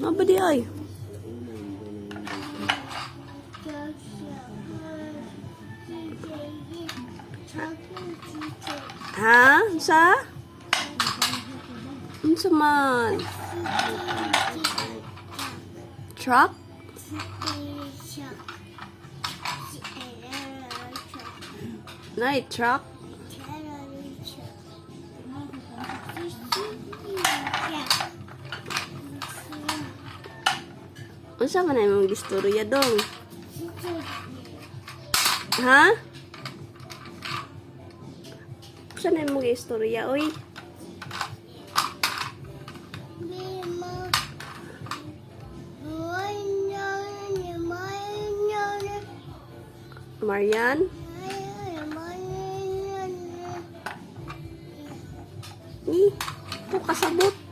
Apa di ay? Ha? Sa? Unsa man? Truck? Night truck? Unsa man ay mong gistorya dong? Ha? Unsa na mong gistorya oy? Marian? Ito kasabot.